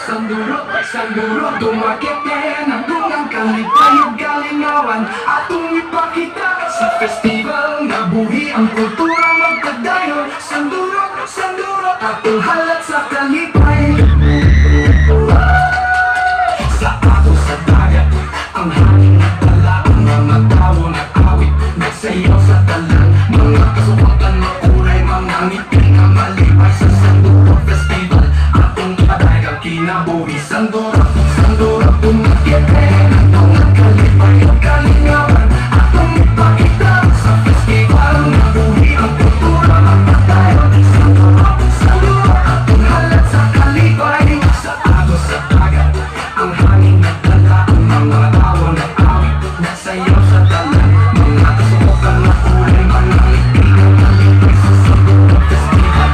Sanduro, dumakete ng tungang kalipayog galingawan atong ipakita sa festival nga buhi ang kultura magkadayon. Sanduro, atong halat sa kalipay. Sa ato sa dagat, ang hangin nagdala, ang mga tao nag-awit, nagsayaw sa talan, mga kasukatan makulay, mga ngiti na malipay sa Sanduro Festival. Atong ipadagang kinabuhi. Sanduro, tumakete ng tungang kalipay ang kalingawan atong ipakita sa festival nga buhi ang kultura magpatayon. Sanduro, atong halat sa kalipay. Sa ato sa dagat, ang hangin nagdala, ang mga tao nag-awit, nagsayaw sa talan, mga kasubukan na kulay, mga ngiti na malipay sa Sanduro Festival.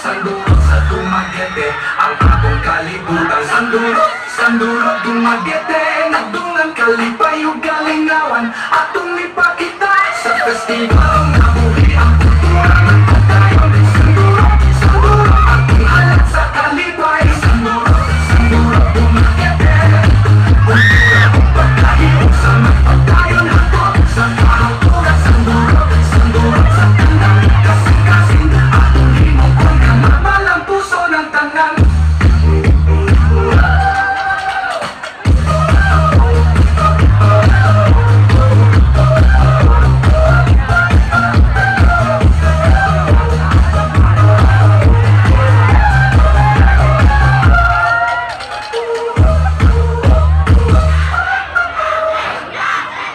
Sanduro sa Dumaguete, ang atong kalibutan. Sanduro, Dumaguete, nagdungan kalipay ug galingawan atong ipakita sa festival nga buhi ang kultura magpatayon. Sanduro, atong halat sa kalipay. Sanduro, Dumaguete, kultura ug pagkahilig sa magpatayon hato sa kahatura. Sanduro sa tanang kasing-kasing atong himukon ka mabalang puso ng tanan.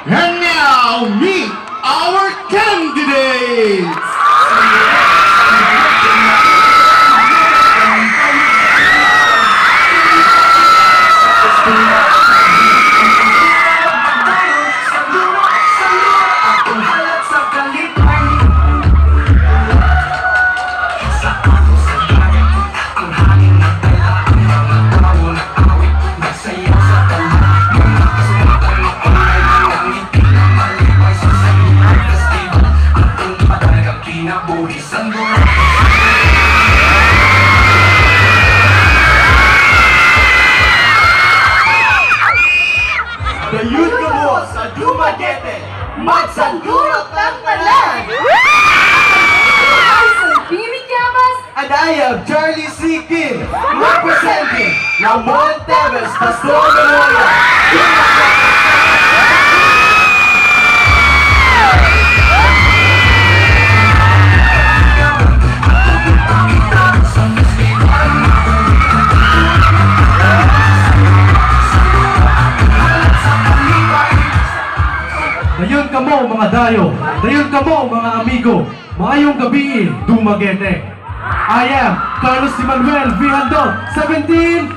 And now, meet our candidates! Sanduro, atong halat sa kalipay. Sa ato sa dagat, ang hangin nagdala, ang mga tao nag-awit, nagsayaw sa talan, mga kasukatan makulay, mga ngiti na malipay sa Sanduro Festival. Atong ipadagang kinabuhi. Sanduro. Dayon ka mo sa Dumaguete, magsandurot ng talan! Bibi Llamas, And I am Charlie C. Kim, representing Lamont Teves, Pastor Memorial. Dayon kamo mga dayo, dayon kamo mga amigo, maayong gabi, Dumaguete. I am Carlos Emmanuel Vihandon, 17,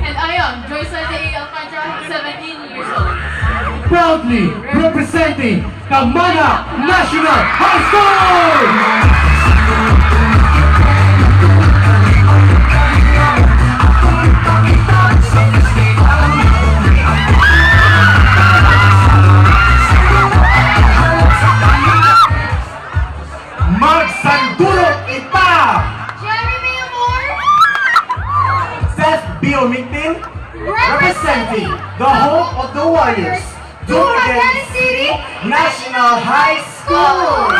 and I am Joyce de Alcantara, 17 years old. proudly representing Kamana National High School! Magsanduro kita! Jeremy Amor, Seth Biomingtin, Representing the hope of the Warriors, Dumaguete City National High School!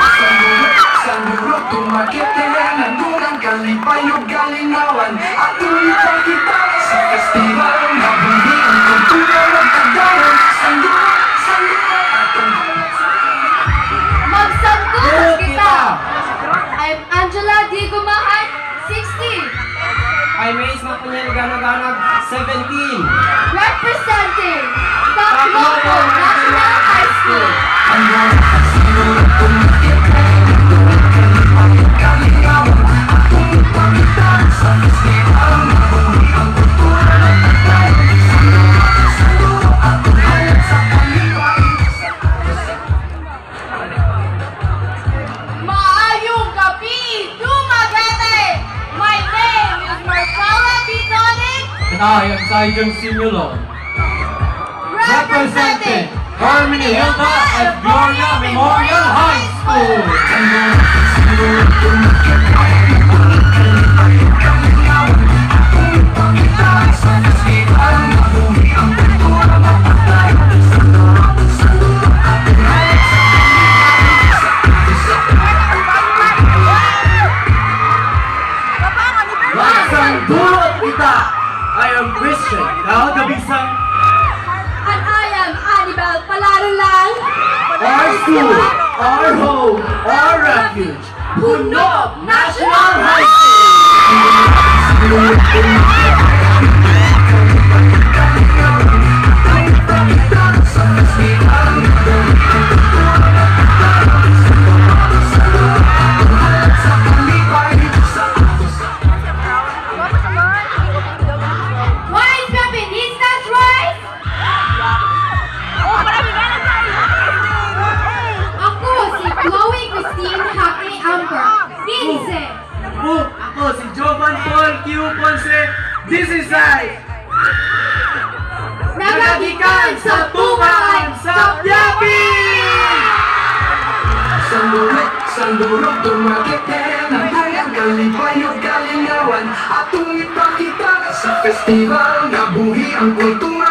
Sanduro, Dumaguete, nagdungan kalipay ug galingawan atong ipakita sa festival nga buhi ang kultura magkadayon. Sanduro, atong Ganag-ganag 17. Representing Tacloban National High School. Maayong gabi, Dumaguete! My name is Marcella Bitonic, And I am Saijong Simulo. representing Harmony Hilda at Gloria Memorial High School. Laksang dulot kita! I am Christian. Kau kabisang and I am Annabelle Palaro lang. Our school, our home, our refuge. Puno National High School! Wise Feministas Rise! Ako si Chloe Christine Hake Amber, 15. Ako si Jovan Paul Q. Ponce. This is I. Nagagikan sa Tumaan sa Yapi! Sandurog Dumaguete, nagayang galipayog galingawan, atong ipakita sa festival na buhi ang kultura.